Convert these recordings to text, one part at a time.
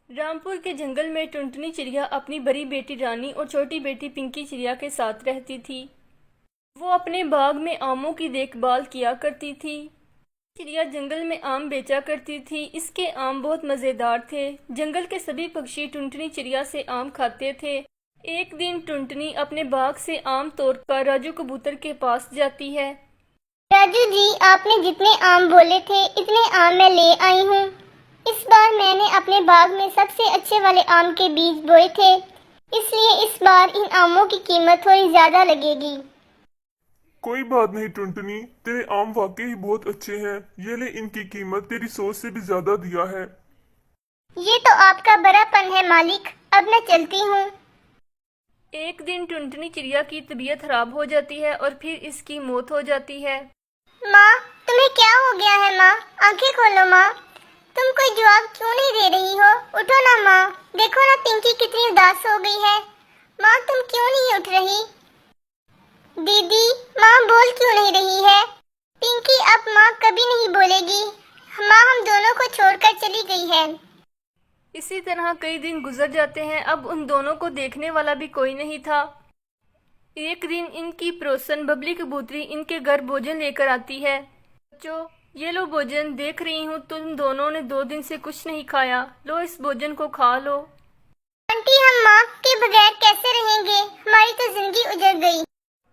रामपुर के जंगल में टुनटुनी चिड़िया अपनी बड़ी बेटी रानी और छोटी बेटी पिंकी चिड़िया के साथ रहती थी। वो अपने बाग में आमों की देखभाल किया करती थी। चिड़िया जंगल में आम बेचा करती थी। इसके आम बहुत मज़ेदार थे। जंगल के सभी पक्षी टुनटुनी चिड़िया से आम खाते थे। एक दिन टुनटुनी अपने बाग से आम तोड़कर राजू कबूतर के पास जाती है। राजू जी, आपने जितने आम बोले थे इतने आम मैं ले आई हूँ। इस बार मैंने अपने बाग में सबसे अच्छे वाले आम के बीज बोए थे, इसलिए इस बार इन आमों की कीमत थोड़ी ज्यादा लगेगी। कोई बात नहीं टुनटुनी, तेरे आम वाकई ही बहुत अच्छे हैं। ये ले, इनकी कीमत तेरी सोच से भी ज्यादा दिया है। ये तो आपका बड़ापन है मालिक, अब मैं चलती हूँ। एक दिन टुनटुनी चिड़िया की तबीयत खराब हो जाती है और फिर इसकी मौत हो जाती है। माँ, तुम्हें क्या हो गया है? माँ, आंखें खोलो। माँ, तुम कोई जवाब क्यों नहीं दे रही हो? उठो ना माँ, देखो ना पिंकी कितनी उदास हो गई है। माँ, तुम क्यों नहीं उठ रही? दीदी, माँ बोल क्यों नहीं रही है? पिंकी अब माँ कभी नहीं बोलेगी। माँ हम दोनों को छोड़कर चली गई है। इसी तरह कई दिन गुजर जाते हैं। अब उन दोनों को देखने वाला भी कोई नहीं था। एक दिन इनकी पड़ोसन बबली कबूतरी इनके घर भोजन लेकर आती है। बच्चों, ये लो भोजन। देख रही हूँ तुम दोनों ने 2 दिन से कुछ नहीं खाया। लो, इस भोजन को खा लो। आंटी, हम माँ के बगैर कैसे रहेंगे? हमारी तो जिंदगी उजड़ गई।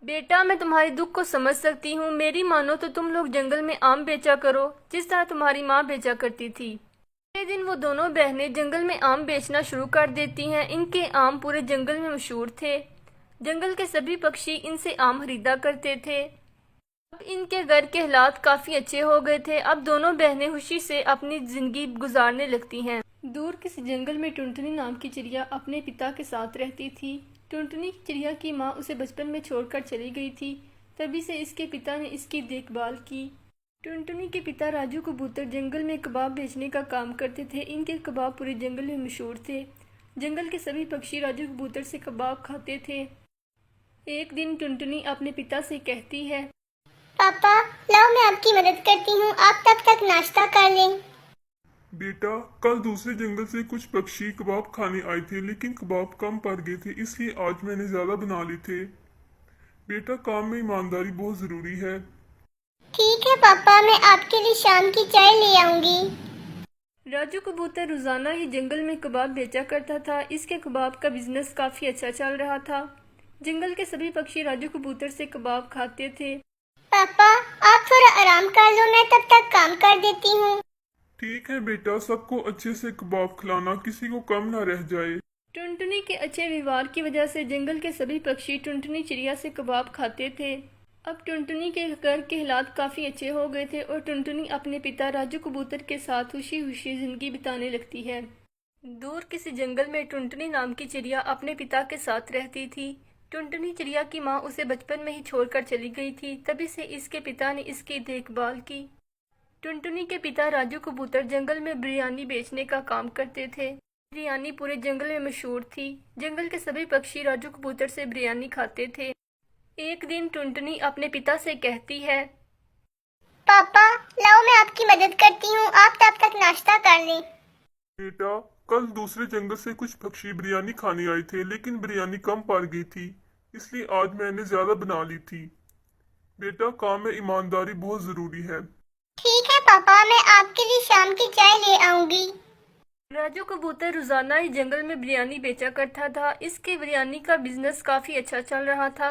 बेटा, मैं तुम्हारे दुख को समझ सकती हूँ। मेरी मानो तो तुम लोग जंगल में आम बेचा करो, जिस तरह तुम्हारी माँ बेचा करती थी। अगले दिन वो दोनों बहनें जंगल में आम बेचना शुरू कर देती हैं। इनके आम पूरे जंगल में मशहूर थे। जंगल के सभी पक्षी इनसे आम खरीदा करते थे। अब इनके घर के हालात काफी अच्छे हो गए थे। अब दोनों बहनें खुशी से अपनी जिंदगी गुजारने लगती हैं। दूर किसी जंगल में टुनटुनी नाम की चिड़िया अपने पिता के साथ रहती थी। टुनटुनी चिड़िया की माँ उसे बचपन में छोड़कर चली गई थी। तभी से इसके पिता ने इसकी देखभाल की। टुनटुनी के पिता राजू कबूतर जंगल में कबाब बेचने का काम करते थे। इनके कबाब पूरे जंगल में मशहूर थे। जंगल के सभी पक्षी राजू कबूतर से कबाब खाते थे। एक दिन टुनटुनी अपने पिता से कहती है, पापा, लाओ मैं आपकी मदद करती हूँ, आप तब तक नाश्ता कर लें। बेटा, कल दूसरे जंगल से कुछ पक्षी कबाब खाने आए थे, लेकिन कबाब कम पड़ गए थे, इसलिए आज मैंने ज्यादा बना लिए थे। बेटा, काम में ईमानदारी बहुत जरूरी है। ठीक है पापा, मैं आपके लिए शाम की चाय ले आऊंगी। राजू कबूतर रोजाना ही जंगल में कबाब बेचा करता था। इसके कबाब का बिजनेस काफी अच्छा चल रहा था। जंगल के सभी पक्षी राजू कबूतर से कबाब खाते थे। पापा, आप थोड़ा आराम कर लो, मैं तब तक काम कर देती हूँ। ठीक है बेटा, सबको अच्छे से कबाब खिलाना, किसी को कम ना रह जाए। टुनटुनी के अच्छे व्यवहार की वजह से जंगल के सभी पक्षी टुनटुनी चिड़िया से कबाब खाते थे। अब टुनटुनी के घर के हालात काफी अच्छे हो गए थे और टुनटुनी अपने पिता राजू कबूतर के साथ खुशी खुशी जिंदगी बिताने लगती है। दूर किसी जंगल में टुनटुनी नाम की चिड़िया अपने पिता के साथ रहती थी। टुनटुनी चिड़िया की माँ उसे बचपन में ही छोड़कर चली गई थी। तभी से इसके पिता ने इसकी देखभाल की। टुनटुनी के पिता राजू कबूतर जंगल में बिरयानी बेचने का काम करते थे। बिरयानी पूरे जंगल में मशहूर थी। जंगल के सभी पक्षी राजू कबूतर से बिरयानी खाते थे। एक दिन टुनटुनी अपने पिता से कहती है, पापा, लाओ मैं आपकी मदद करती हूँ, आप तब तक नाश्ता कर लें। बेटा, कल दूसरे जंगल से कुछ पक्षी बिरयानी खाने आए थे, लेकिन बिरयानी कम पड़ गई थी, इसलिए आज मैंने ज्यादा बना ली थी। बेटा, काम में ईमानदारी बहुत जरूरी है। ठीक है पापा, मैं आपके लिए शाम की चाय ले आऊंगी। राजू कबूतर रोजाना ही जंगल में बिरयानी बेचा करता था। इसके बिरयानी का बिजनेस काफी अच्छा चल रहा था।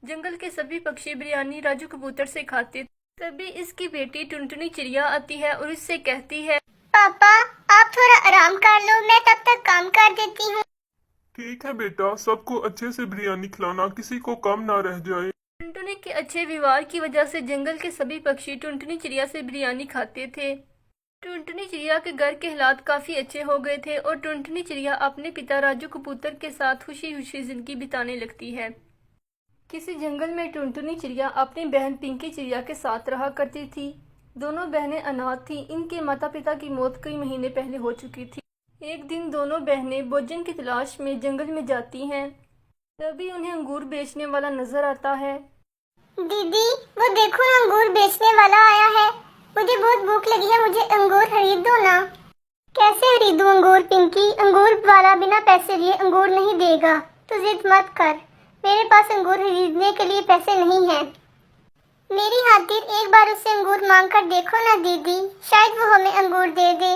जंगल के सभी पक्षी बिरयानी राजू कबूतर से खाते थे। तभी इसकी बेटी टुनटुनी चिड़िया आती है और इससे कहती है, पापा, आप थोड़ा आराम कर लो, मैं तब तक काम कर देती हूँ। ठीक है बेटा, सबको अच्छे से बिरयानी खिलाना, किसी को कम ना रह जाए। टुनटुनी के अच्छे व्यवहार की वजह से जंगल के सभी पक्षी टुनटुनी चिड़िया से बिरयानी खाते थे। टुनटुनी चिड़िया के घर के हालात काफी अच्छे हो गए थे और टुनटुनी चिड़िया अपने पिता राजू कबूतर के साथ खुशी खुशी जिंदगी बिताने लगती है। किसी जंगल में टुनटुनी चिड़िया अपनी बहन पिंकी चिड़िया के साथ रहा करती थी। दोनों बहनें अनाथ थीं। इनके माता पिता की मौत कई महीने पहले हो चुकी थी। एक दिन दोनों बहनें भोजन की तलाश में जंगल में जाती हैं। तभी उन्हें अंगूर बेचने वाला नजर आता है। दीदी, वो देखो ना, अंगूर बेचने वाला आया है। मुझे बहुत भूख लगी है, मुझे अंगूर खरीद दो ना। कैसे खरीदूं अंगूर पिंकी? अंगूर वाला बिना पैसे लिए अंगूर नहीं देगा। तू जिद मत कर, मेरे पास अंगूर खरीदने के लिए पैसे नहीं हैं। मेरी खातिर एक बार उससे अंगूर मांग कर देखो ना दीदी, शायद वो हमें अंगूर दे दे।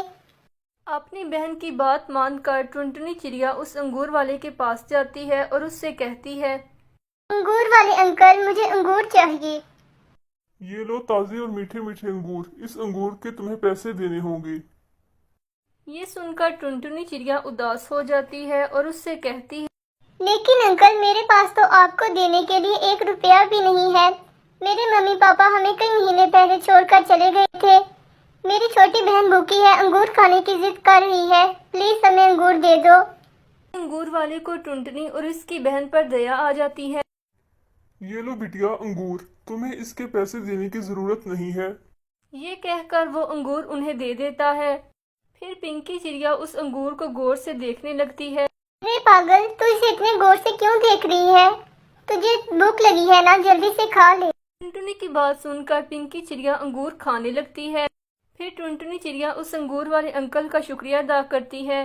अपनी बहन की बात मानकर टुनटुनी चिड़िया उस अंगूर वाले के पास जाती है और उससे कहती है, अंगूर वाले अंकल, मुझे अंगूर चाहिए। ये लो ताजे और मीठे मीठे अंगूर, इस अंगूर के तुम्हें पैसे देने होंगे। ये सुनकर टुनटुनी चिड़िया उदास हो जाती है और उससे कहती है, लेकिन अंकल, मेरे पास तो आपको देने के लिए 1 रुपया भी नहीं है। मेरे मम्मी पापा हमें कई महीने पहले छोड़कर चले गए थे। मेरी छोटी बहन भूखी है, अंगूर खाने की जिद कर रही है। प्लीज हमें अंगूर दे दो। अंगूर वाले को टुनटुनी और इसकी बहन पर दया आ जाती है। ये लो बिटिया अंगूर, तुम्हें इसके पैसे देने की जरूरत नहीं है। ये कहकर वो अंगूर उन्हें दे देता है। फिर पिंकी चिड़िया उस अंगूर को गौर से देखने लगती है। अरे पागल, तू इसे इतने गौर से क्यों देख रही है? तुझे भूख लगी है ना, जल्दी से खा ले। टुनटुनी की बात सुनकर पिंकी चिड़िया अंगूर खाने लगती है। फिर टुनटुनी चिड़िया उस अंगूर वाले अंकल का शुक्रिया अदा करती है।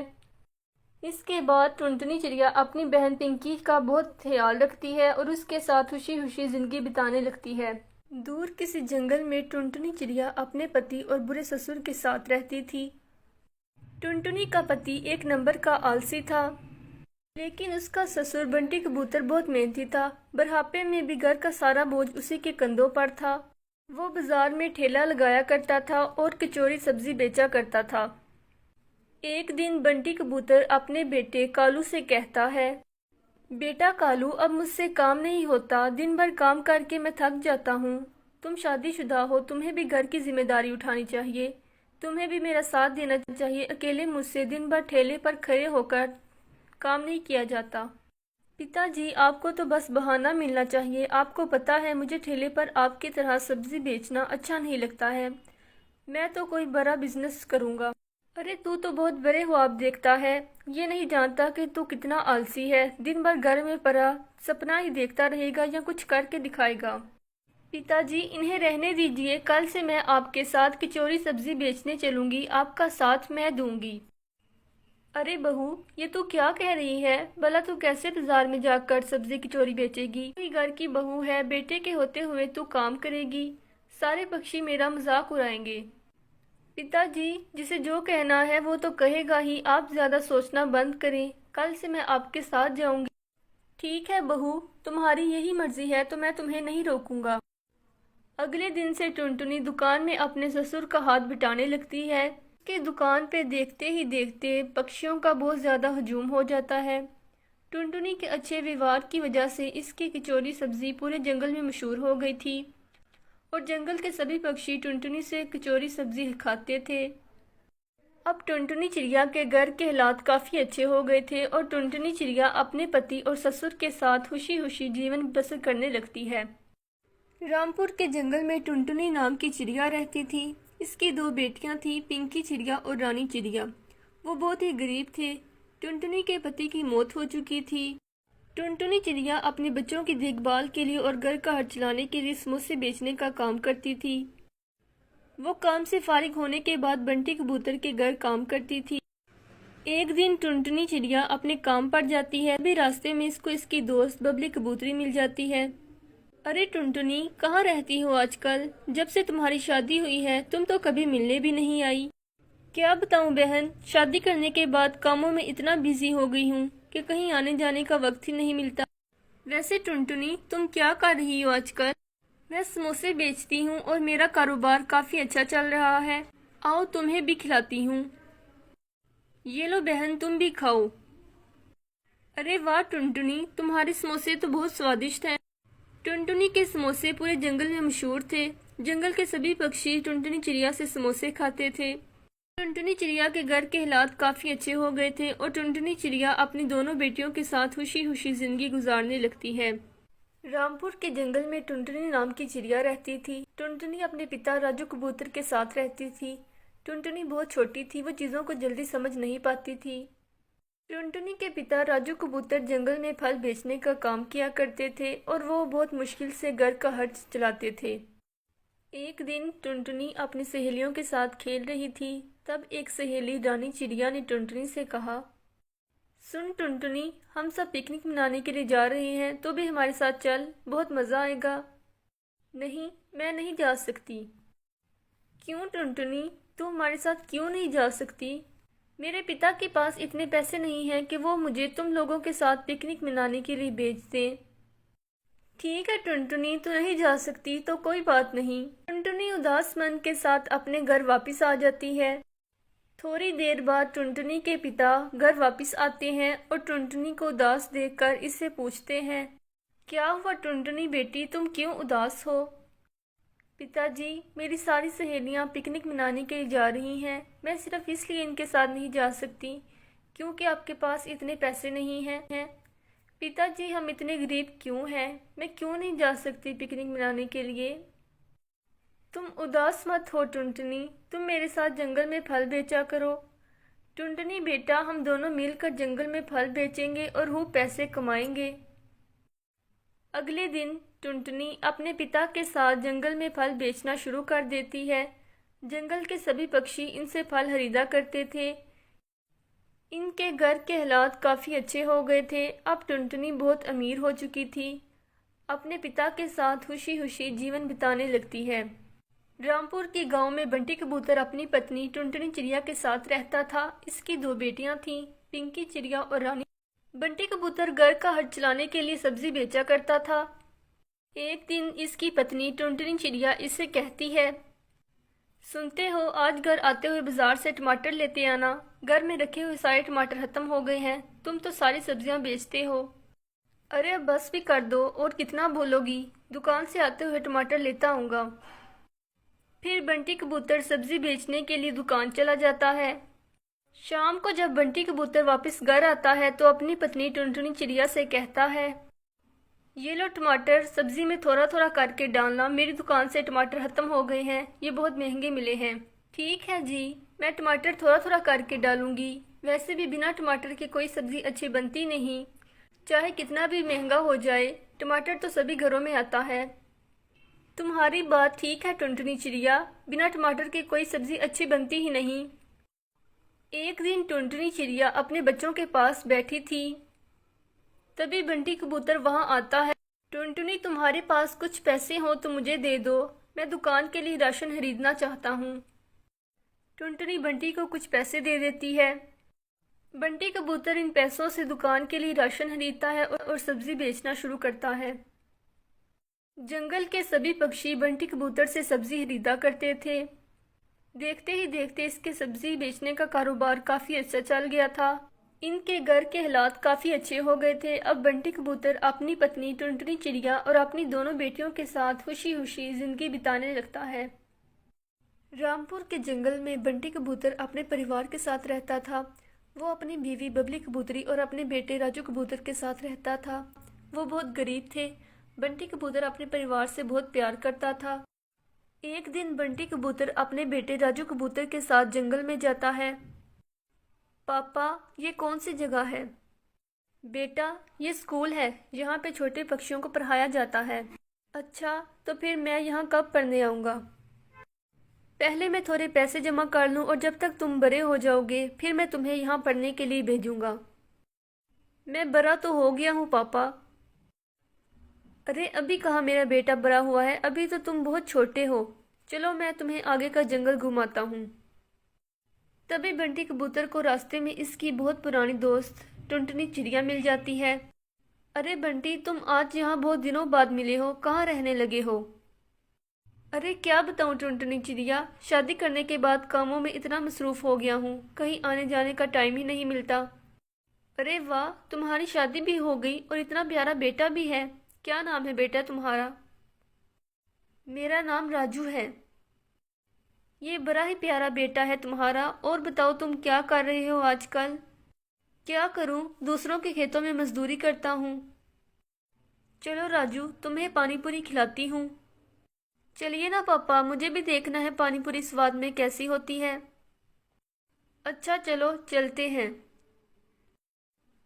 इसके बाद टुनटुनी चिड़िया अपनी बहन पिंकी का बहुत ख्याल रखती है और उसके साथ खुशी खुशी जिंदगी बिताने लगती है। दूर किसी जंगल में टुनटुनी चिड़िया अपने पति और बुरे ससुर के साथ रहती थी। टुनटुनी का पति एक नंबर का आलसी था, लेकिन उसका ससुर बंटी कबूतर बहुत मेहनती था। बुढ़ापे में भी घर का सारा बोझ उसी के कंधों पर था। वो बाजार में ठेला लगाया करता था और कचौरी सब्जी बेचा करता था। एक दिन बंटी कबूतर अपने बेटे कालू से कहता है, बेटा कालू, अब मुझसे काम नहीं होता, दिन भर काम करके मैं थक जाता हूँ। तुम शादीशुदा हो, तुम्हें भी घर की जिम्मेदारी उठानी चाहिए। तुम्हें भी मेरा साथ देना चाहिए। अकेले मुझसे दिन भर ठेले पर खड़े होकर काम नहीं किया जाता। पिताजी, आपको तो बस बहाना मिलना चाहिए। आपको पता है मुझे ठेले पर आपकी तरह सब्जी बेचना अच्छा नहीं लगता है। मैं तो कोई बड़ा बिजनेस करूँगा। अरे तू तो बहुत बड़े ख्वाब देखता है, ये नहीं जानता कि तू कितना आलसी है। दिन भर घर में पड़ा सपना ही देखता रहेगा या कुछ करके दिखाएगा। पिताजी, इन्हें रहने दीजिए, कल से मैं आपके साथ कचौरी सब्जी बेचने चलूँगी। आपका साथ मैं दूंगी। अरे बहू, ये तू क्या कह रही है? भला तू कैसे बाजार में जाकर सब्जी कचौरी बेचेगी? कोई घर की बहू है, बेटे के होते हुए तू काम करेगी? सारे पक्षी मेरा मजाक उड़ाएंगे। पिताजी, जिसे जो कहना है वो तो कहेगा ही। आप ज्यादा सोचना बंद करें, कल से मैं आपके साथ जाऊंगी। ठीक है बहू, तुम्हारी यही मर्जी है तो मैं तुम्हें नहीं रोकूंगा। अगले दिन से टुनटुनी दुकान में अपने ससुर का हाथ बिटाने लगती है कि दुकान पे देखते ही देखते पक्षियों का बहुत ज़्यादा हजूम हो जाता है। टुनटुनी के अच्छे व्यवहार की वजह से इसकी कचौरी सब्जी पूरे जंगल में मशहूर हो गई थी और जंगल के सभी पक्षी टुनटुनी से कचौरी सब्जी खाते थे। अब टुनटुनी चिड़िया के घर के हालात काफ़ी अच्छे हो गए थे और टुनटुनी चिड़िया अपने पति और ससुर के साथ खुशी खुशी जीवन बसर करने लगती है। रामपुर के जंगल में टुनटुनी नाम की चिड़िया रहती थी। इसकी 2 बेटियां थीं, पिंकी चिड़िया और रानी चिड़िया। वो बहुत ही गरीब थे। टुनटुनी के पति की मौत हो चुकी थी। टुनटुनी चिड़िया अपने बच्चों की देखभाल के लिए और घर का खर्च चलाने के लिए समोसे बेचने का काम करती थी। वो काम से फारिग होने के बाद बंटी कबूतर के घर काम करती थी। एक दिन टुनटुनी चिड़िया अपने काम पर जाती है, अभी रास्ते में इसको इसकी दोस्त बबली कबूतरी मिल जाती है। अरे टुनटुनी, कहाँ रहती हो आजकल? जब से तुम्हारी शादी हुई है तुम तो कभी मिलने भी नहीं आई। क्या बताऊं बहन, शादी करने के बाद कामों में इतना बिजी हो गई हूँ कि कहीं आने जाने का वक्त ही नहीं मिलता। वैसे टुनटुनी, तुम क्या कर रही हो आजकल? मैं समोसे बेचती हूँ और मेरा कारोबार काफ़ी अच्छा चल रहा है। आओ तुम्हें भी खिलाती हूँ। ये लो बहन, तुम भी खाओ। अरे वाह टुनटुनी, तुम्हारे समोसे तो बहुत स्वादिष्ट हैं। टुनटुनी के समोसे पूरे जंगल में मशहूर थे। जंगल के सभी पक्षी टुनटुनी चिड़िया से समोसे खाते थे। टुनटुनी चिड़िया के घर के हालात काफ़ी अच्छे हो गए थे और टुनटुनी चिड़िया अपनी दोनों बेटियों के साथ खुशी खुशी जिंदगी गुजारने लगती है। रामपुर के जंगल में टुनटुनी नाम की चिड़िया रहती थी। टुनटुनी अपने पिता राजू कबूतर के साथ रहती थी। टुनटुनी बहुत छोटी थी, वो चीज़ों को जल्दी समझ नहीं पाती थी। टुनटुनी के पिता राजू कबूतर जंगल में फल बेचने का काम किया करते थे और वो बहुत मुश्किल से घर का खर्च चलाते थे। एक दिन टुनटुनी अपनी सहेलियों के साथ खेल रही थी। तब एक सहेली रानी चिड़िया ने टुनटुनी से कहा, सुन टुनटुनी, हम सब पिकनिक मनाने के लिए जा रहे हैं, तो भी हमारे साथ चल, बहुत मज़ा आएगा। नहीं, मैं नहीं जा सकती। क्यों टुनटुनी, तू हमारे साथ क्यों नहीं जा सकती? मेरे पिता के पास इतने पैसे नहीं हैं कि वो मुझे तुम लोगों के साथ पिकनिक मनाने के लिए भेज दें। ठीक है टुनटुनी, तू नहीं जा सकती तो कोई बात नहीं। टुनटुनी उदास मन के साथ अपने घर वापस आ जाती है। थोड़ी देर बाद टुनटुनी के पिता घर वापस आते हैं और टुनटुनी को उदास देखकर इससे पूछते हैं, क्या हुआ टुनटुनी बेटी, तुम क्यों उदास हो? पिताजी, मेरी सारी सहेलियां पिकनिक मनाने के लिए जा रही हैं। मैं सिर्फ इसलिए इनके साथ नहीं जा सकती क्योंकि आपके पास इतने पैसे नहीं हैं। पिताजी, हम इतने गरीब क्यों हैं? मैं क्यों नहीं जा सकती पिकनिक मनाने के लिए? तुम उदास मत हो टुनटुनी, तुम मेरे साथ जंगल में फल बेचा करो। टुनटुनी बेटा, हम दोनों मिलकर जंगल में फल बेचेंगे और खूब पैसे कमाएंगे। अगले दिन टुनटुनी अपने पिता के साथ जंगल में फल बेचना शुरू कर देती है। जंगल के सभी पक्षी इनसे फल खरीदा करते थे। इनके घर के हालात काफ़ी अच्छे हो गए थे। अब टुनटुनी बहुत अमीर हो चुकी थी। अपने पिता के साथ खुशी खुशी जीवन बिताने लगती है। रामपुर के गांव में बंटी कबूतर अपनी पत्नी टुनटुनी चिड़िया के साथ रहता था। इसकी 2 बेटियां थीं, पिंकी चिड़िया और रानी। बंटी कबूतर घर का हट चलाने के लिए सब्जी बेचा करता था। एक दिन इसकी पत्नी टुनटुनी चिड़िया इससे कहती है, सुनते हो, आज घर आते हुए बाजार से टमाटर लेते आना। घर में रखे हुए सारे टमाटर खत्म हो गए हैं। तुम तो सारी सब्जियां बेचते हो। अरे अब बस भी कर दो, और कितना बोलोगी? दुकान से आते हुए टमाटर लेता आऊँगा। फिर बंटी कबूतर सब्जी बेचने के लिए दुकान चला जाता है। शाम को जब बंटी कबूतर वापस घर आता है तो अपनी पत्नी टुनटुनी चिड़िया से कहता है, ये लो टमाटर, सब्जी में थोड़ा थोड़ा करके डालना। मेरी दुकान से टमाटर खत्म हो गए हैं, ये बहुत महंगे मिले हैं। ठीक है जी, मैं टमाटर थोड़ा थोड़ा करके डालूंगी। वैसे भी बिना टमाटर के कोई सब्जी अच्छी बनती नहीं। चाहे कितना भी महंगा हो जाए, टमाटर तो सभी घरों में आता है। तुम्हारी बात ठीक है टुनटुनी चिड़िया, बिना टमाटर के कोई सब्जी अच्छी बनती ही नहीं। एक दिन टुनटुनी चिड़िया अपने बच्चों के पास बैठी थी। तभी बंटी कबूतर वहां आता है। टुनटुनी, तुम्हारे पास कुछ पैसे हो तो मुझे दे दो, मैं दुकान के लिए राशन खरीदना चाहता हूँ। टुनटुनी बंटी को कुछ पैसे दे देती है। बंटी कबूतर इन पैसों से दुकान के लिए राशन खरीदता है और सब्जी बेचना शुरू करता है। जंगल के सभी पक्षी बंटी कबूतर से सब्जी खरीदा करते थे। देखते ही देखते इसके सब्जी बेचने का कारोबार काफ़ी अच्छा चल गया था। इनके घर के हालात काफ़ी अच्छे हो गए थे। अब बंटी कबूतर अपनी पत्नी टुनटुनी चिड़िया और अपनी दोनों बेटियों के साथ खुशी खुशी जिंदगी बिताने लगता है। रामपुर के जंगल में बंटी कबूतर अपने परिवार के साथ रहता था। वो अपनी बीवी बबली कबूतरी और अपने बेटे राजू कबूतर के साथ रहता था। वो बहुत गरीब थे। बंटी कबूतर अपने परिवार से बहुत प्यार करता था। एक दिन बंटी कबूतर अपने बेटे राजू कबूतर के साथ जंगल में जाता है। पापा, ये कौन सी जगह है? बेटा, ये स्कूल है, यहाँ पे छोटे पक्षियों को पढ़ाया जाता है। अच्छा, तो फिर मैं यहाँ कब पढ़ने आऊँगा? पहले मैं थोड़े पैसे जमा कर लूँ और जब तक तुम बड़े हो जाओगे फिर मैं तुम्हें यहाँ पढ़ने के लिए भेजूँगा। मैं बड़ा तो हो गया हूँ पापा। अरे अभी कहाँ मेरा बेटा बड़ा हुआ है, अभी तो तुम बहुत छोटे हो। चलो मैं तुम्हें आगे का जंगल घुमाता हूँ। तभी बंटी कबूतर को रास्ते में इसकी बहुत पुरानी दोस्त टुनटुनी चिड़िया मिल जाती है। अरे बंटी, तुम आज यहाँ बहुत दिनों बाद मिले हो, कहाँ रहने लगे हो? अरे क्या बताऊँ टुनटुनी चिड़िया, शादी करने के बाद कामों में इतना मसरूफ़ हो गया हूँ, कहीं आने जाने का टाइम ही नहीं मिलता। अरे वाह, तुम्हारी शादी भी हो गई और इतना प्यारा बेटा भी है। क्या नाम है बेटा तुम्हारा? मेरा नाम राजू है। ये बड़ा ही प्यारा बेटा है तुम्हारा। और बताओ तुम क्या कर रहे हो आजकल? क्या करूं, दूसरों के खेतों में मजदूरी करता हूं। चलो राजू, तुम्हें पानीपुरी खिलाती हूं। चलिए ना पापा, मुझे भी देखना है पानीपुरी स्वाद में कैसी होती है। अच्छा चलो चलते हैं।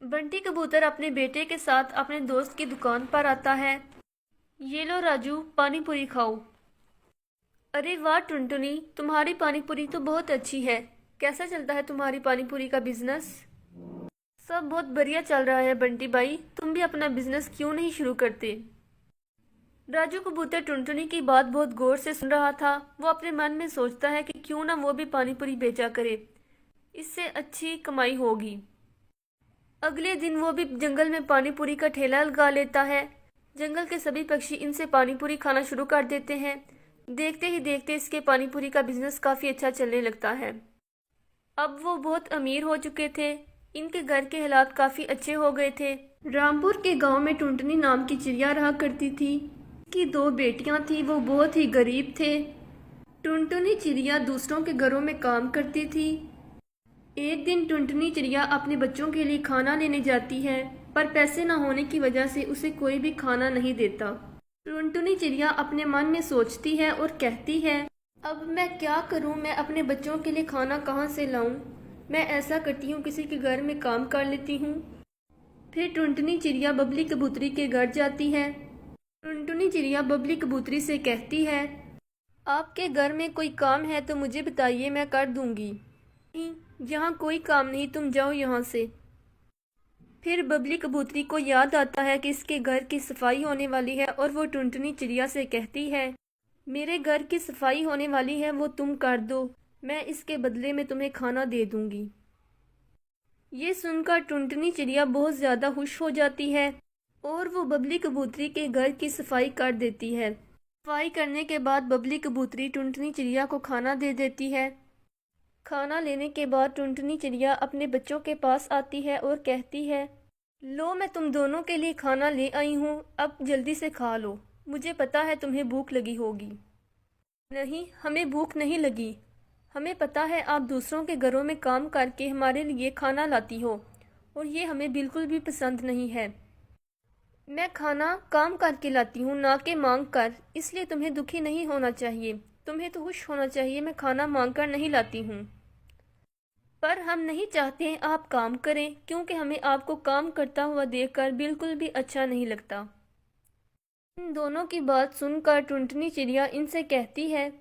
बंटी कबूतर अपने बेटे के साथ अपने दोस्त की दुकान पर आता है। ये लो राजू, पानीपुरी खाओ। अरे वाह टुनटुनी, तुम्हारी पानीपुरी तो बहुत अच्छी है। कैसा चलता है तुम्हारी पानी पूरी का बिजनेस? सब बहुत बढ़िया चल रहा है बंटी भाई, तुम भी अपना बिजनेस क्यों नहीं शुरू करते? राजू कबूतर टुनटुनी की बात बहुत गौर से सुन रहा था। वो अपने मन में सोचता है कि क्यों ना वो भी पानी पूरी बेचा करे, इससे अच्छी कमाई होगी। अगले दिन वो भी जंगल में पानी पूरी का ठेला लगा लेता है। जंगल के सभी पक्षी इनसे पानी पूरी खाना शुरू कर देते हैं। देखते ही देखते इसके पानी पूरी का बिजनेस काफ़ी अच्छा चलने लगता है। अब वो बहुत अमीर हो चुके थे। इनके घर के हालात काफ़ी अच्छे हो गए थे। रामपुर के गांव में टुनटुनी नाम की चिड़िया रहा करती थी। उसकी 2 बेटियां थी, वो बहुत ही गरीब थे। टुनटुनी चिड़िया दूसरों के घरों में काम करती थी। एक दिन टुनटुनी चिड़िया अपने बच्चों के लिए खाना लेने जाती है, पर पैसे न होने की वजह से उसे कोई भी खाना नहीं देता। टुनटुनी चिड़िया अपने मन में सोचती है और कहती है, अब मैं क्या करूं, मैं अपने बच्चों के लिए खाना कहां से लाऊं? मैं ऐसा करती हूं, किसी के घर में काम कर लेती हूं। फिर टुनटुनी चिड़िया बबली कबूतरी के घर जाती है। टुनटुनी चिड़िया बबली कबूतरी से कहती है, आपके घर में कोई काम है तो मुझे बताइए, मैं कर दूंगी। यहाँ कोई काम नहीं, तुम जाओ यहाँ से। फिर बबली कबूतरी को याद आता है कि इसके घर की सफाई होने वाली है और वो टुनटुनी चिड़िया से कहती है, मेरे घर की सफाई होने वाली है, वो तुम कर दो, मैं इसके बदले में तुम्हें खाना दे दूंगी। ये सुनकर टुनटुनी चिड़िया बहुत ज़्यादा खुश हो जाती है और वो बबली कबूतरी के घर की सफाई कर देती है। सफाई करने के बाद बबली कबूतरी टुनटुनी चिड़िया को खाना दे देती है। खाना लेने के बाद टुनटुनी चिड़िया अपने बच्चों के पास आती है और कहती है, लो मैं तुम दोनों के लिए खाना ले आई हूँ, अब जल्दी से खा लो, मुझे पता है तुम्हें भूख लगी होगी। नहीं, हमें भूख नहीं लगी, हमें पता है आप दूसरों के घरों में काम करके हमारे लिए खाना लाती हो और ये हमें बिल्कुल भी पसंद नहीं है। मैं खाना काम करके लाती हूँ, ना कि मांग कर, इसलिए तुम्हें दुखी नहीं होना चाहिए, तुम्हें तो खुश होना चाहिए। मैं खाना मांग कर नहीं लाती हूँ, पर हम नहीं चाहते हैं आप काम करें, क्योंकि हमें आपको काम करता हुआ देखकर बिल्कुल भी अच्छा नहीं लगता। इन दोनों की बात सुनकर टुनटुनी चिड़िया इनसे कहती है,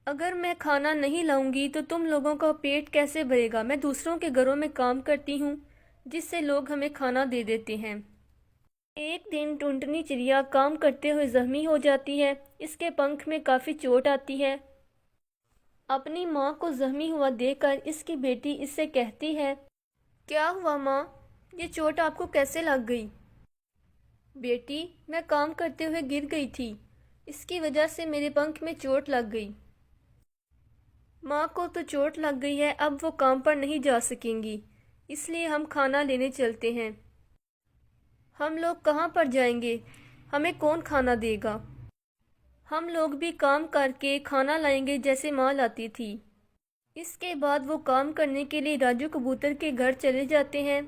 अगर मैं खाना नहीं लाऊंगी तो तुम लोगों का पेट कैसे भरेगा? मैं दूसरों के घरों में काम करती हूँ, जिससे लोग हमें खाना दे देते हैं। एक दिन टुनटुनी चिड़िया काम करते हुए जख्मी हो जाती है। इसके पंख में काफ़ी चोट आती है। अपनी माँ को जख्मी हुआ देखकर इसकी बेटी इससे कहती है, क्या हुआ माँ, ये चोट आपको कैसे लग गई? बेटी, मैं काम करते हुए गिर गई थी, इसकी वजह से मेरे पंख में चोट लग गई। माँ को तो चोट लग गई है, अब वो काम पर नहीं जा सकेंगी, इसलिए हम खाना लेने चलते हैं। हम लोग कहाँ पर जाएंगे? हमें कौन खाना देगा? हम लोग भी काम करके खाना लाएंगे जैसे माँ लाती थी। इसके बाद वो काम करने के लिए राजू कबूतर के घर चले जाते हैं।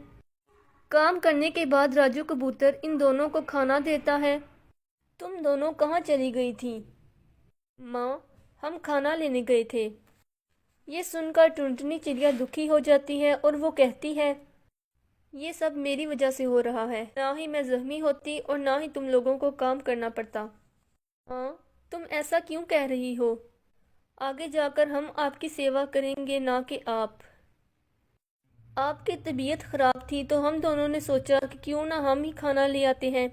काम करने के बाद राजू कबूतर इन दोनों को खाना देता है। तुम दोनों कहाँ चली गई थी? माँ, हम खाना लेने गए थे। ये सुनकर टुनटुनी चिड़िया दुखी हो जाती है और वो कहती है, ये सब मेरी वजह से हो रहा है, ना ही मैं जख्मी होती और ना ही तुम लोगों को काम करना पड़ता। हाँ, तुम ऐसा क्यों कह रही हो? आगे जाकर हम आपकी सेवा करेंगे, ना कि आप। आपकी तबीयत खराब थी तो हम दोनों ने सोचा कि क्यों ना हम ही खाना ले आते हैं।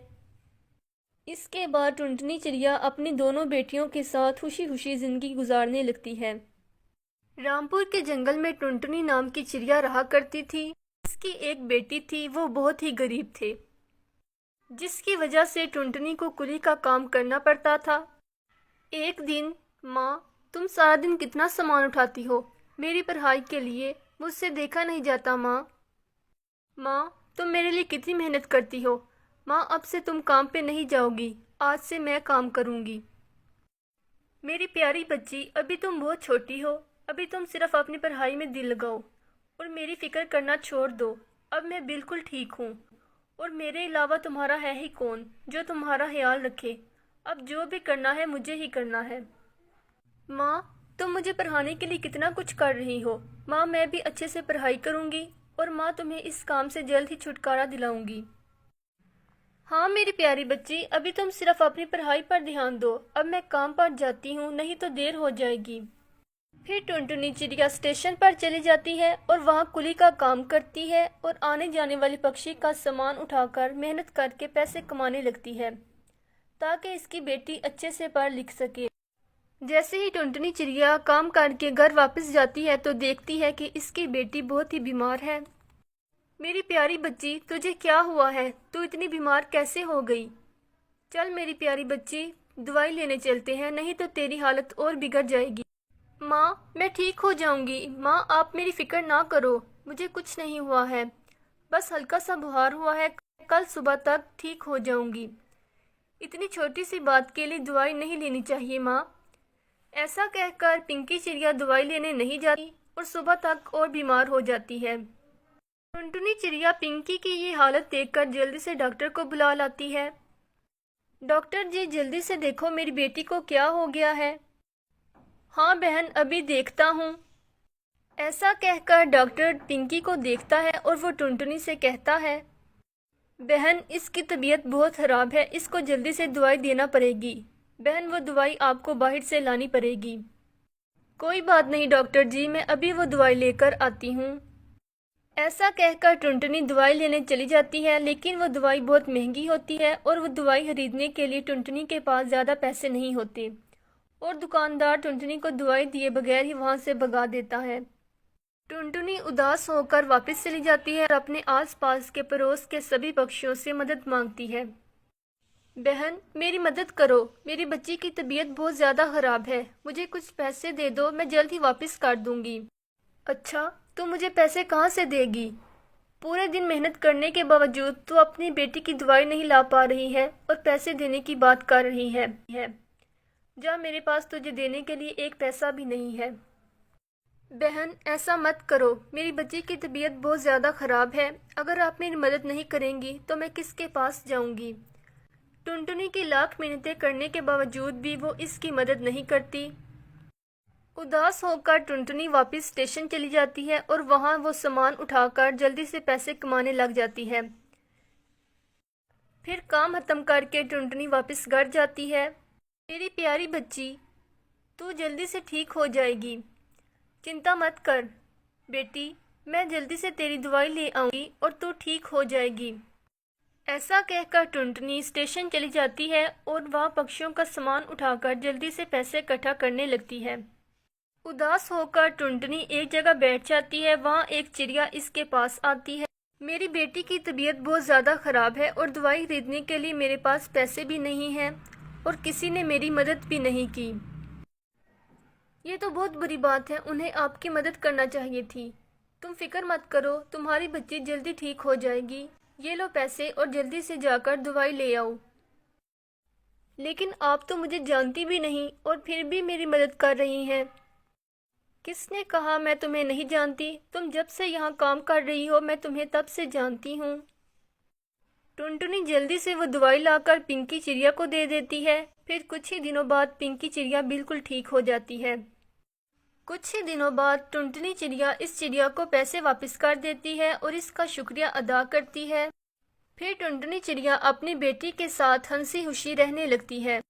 इसके बाद टुनटुनी चिड़िया अपनी दोनों बेटियों के साथ खुशी खुशी जिंदगी गुजारने लगती है। रामपुर के जंगल में टुनटुनी नाम की चिड़िया रहा करती थी। इसकी एक बेटी थी, वो बहुत ही गरीब थे, जिसकी वजह से टुनटुनी को कुली का काम करना पड़ता था। एक दिन, माँ, तुम सारा दिन कितना सामान उठाती हो? मेरी पढ़ाई के लिए मुझसे देखा नहीं जाता। माँ, तुम मेरे लिए कितनी मेहनत करती हो। माँ, अब से तुम काम पे नहीं जाओगी, आज से मैं काम करूँगी। मेरी प्यारी बच्ची, अभी तुम बहुत छोटी हो, अभी तुम सिर्फ अपनी पढ़ाई में दिल लगाओ और मेरी फिक्र करना छोड़ दो। अब मैं बिल्कुल ठीक हूँ और मेरे अलावा तुम्हारा है ही कौन जो तुम्हारा ख्याल रखे। अब जो भी करना है मुझे ही करना है। माँ, तुम मुझे पढ़ाने के लिए कितना कुछ कर रही हो। माँ, मैं भी अच्छे से पढ़ाई करूँगी और माँ तुम्हें इस काम से जल्द ही छुटकारा दिलाऊंगी। हाँ मेरी प्यारी बच्ची, अभी तुम सिर्फ अपनी पढ़ाई पर ध्यान दो। अब मैं काम पर जाती हूँ, नहीं तो देर हो जाएगी। फिर टुनटुनी चिड़िया स्टेशन पर चली जाती है और वहाँ कुली का काम करती है और आने जाने वाले पक्षी का सामान उठाकर मेहनत करके पैसे कमाने लगती है ताकि इसकी बेटी अच्छे से पढ़ लिख सके। जैसे ही टुनटुनी चिड़िया काम करके घर वापस जाती है तो देखती है कि इसकी बेटी बहुत ही बीमार है। मेरी प्यारी बच्ची, तुझे क्या हुआ है? तू इतनी बीमार कैसे हो गई? चल मेरी प्यारी बच्ची, दवाई लेने चलते हैं, नहीं तो तेरी हालत और बिगड़ जाएगी। माँ, मैं ठीक हो जाऊंगी। माँ, आप मेरी फिक्र ना करो, मुझे कुछ नहीं हुआ है, बस हल्का सा बुखार हुआ है, कल सुबह तक ठीक हो जाऊंगी। इतनी छोटी सी बात के लिए दवाई नहीं लेनी चाहिए माँ। ऐसा कहकर पिंकी चिड़िया दवाई लेने नहीं जाती और सुबह तक और बीमार हो जाती है। टुनटुनी चिड़िया पिंकी की ये हालत देखकर जल्दी से डॉक्टर को बुला लाती है। डॉक्टर जी, जल्दी से देखो मेरी बेटी को क्या हो गया है। हाँ बहन, अभी देखता हूँ। ऐसा कहकर डॉक्टर पिंकी को देखता है और वो टुनटुनी से कहता है, बहन इसकी तबीयत बहुत ख़राब है, इसको जल्दी से दवाई देना पड़ेगी। बहन वो दवाई आपको बाहर से लानी पड़ेगी। कोई बात नहीं डॉक्टर जी, मैं अभी वो दवाई लेकर आती हूँ। ऐसा कहकर टुनटुनी दवाई लेने चली जाती है, लेकिन वो दवाई बहुत महंगी होती है और वो दवाई खरीदने के लिए टुनटुनी के पास ज़्यादा पैसे नहीं होते और दुकानदार टुनटुनी को दवाई दिए बगैर ही वहाँ से भगा देता है। टुनटुनी उदास होकर वापस चली जाती है और अपने आसपास के पड़ोस के सभी पक्षियों से मदद मांगती है। बहन मेरी मदद करो, मेरी बच्ची की तबीयत बहुत ज़्यादा ख़राब है, मुझे कुछ पैसे दे दो, मैं जल्द ही वापस कर दूंगी। अच्छा, तू मुझे पैसे कहाँ से देगी? पूरे दिन मेहनत करने के बावजूद तू अपनी बेटी की दवाई नहीं ला पा रही है और पैसे देने की बात कर रही है। जा, मेरे पास तुझे देने के लिए एक पैसा भी नहीं है। बहन ऐसा मत करो, मेरी बच्ची की तबीयत बहुत ज़्यादा ख़राब है, अगर आप मेरी मदद नहीं करेंगी तो मैं किसके पास जाऊंगी? टुनटुनी की लाख मिन्नतें करने के बावजूद भी वो इसकी मदद नहीं करती। उदास होकर टुनटुनी वापस स्टेशन चली जाती है और वहाँ वो सामान उठाकर जल्दी से पैसे कमाने लग जाती है। फिर काम खत्म करके टुनटुनी वापस घर जाती है। मेरी प्यारी बच्ची, तू जल्दी से ठीक हो जाएगी, चिंता मत कर बेटी, मैं जल्दी से तेरी दवाई ले आऊँगी और तू ठीक हो जाएगी। ऐसा कहकर टुनटुनी स्टेशन चली जाती है और वहाँ पक्षियों का सामान उठाकर जल्दी से पैसे इकट्ठा करने लगती है। उदास होकर टुनटुनी एक जगह बैठ जाती है। वहाँ एक चिड़िया इसके पास आती है। मेरी बेटी की तबीयत बहुत ज़्यादा ख़राब है और दवाई खरीदने के लिए मेरे पास पैसे भी नहीं हैं और किसी ने मेरी मदद भी नहीं की। ये तो बहुत बुरी बात है, उन्हें आपकी मदद करना चाहिए थी। तुम फिक्र मत करो, तुम्हारी बच्ची जल्दी ठीक हो जाएगी। ये लो पैसे और जल्दी से जाकर दवाई ले आओ। लेकिन आप तो मुझे जानती भी नहीं और फिर भी मेरी मदद कर रही हैं। किसने कहा मैं तुम्हें नहीं जानती? तुम जब से यहाँ काम कर रही हो मैं तुम्हें तब से जानती हूँ। टुनटुनी जल्दी से वो दवाई लाकर पिंकी चिड़िया को दे देती है। फिर कुछ ही दिनों बाद पिंकी चिड़िया बिल्कुल ठीक हो जाती है। कुछ ही दिनों बाद टुनटुनी चिड़िया इस चिड़िया को पैसे वापस कर देती है और इसका शुक्रिया अदा करती है। फिर टुनटुनी चिड़िया अपनी बेटी के साथ हंसी खुशी रहने लगती है।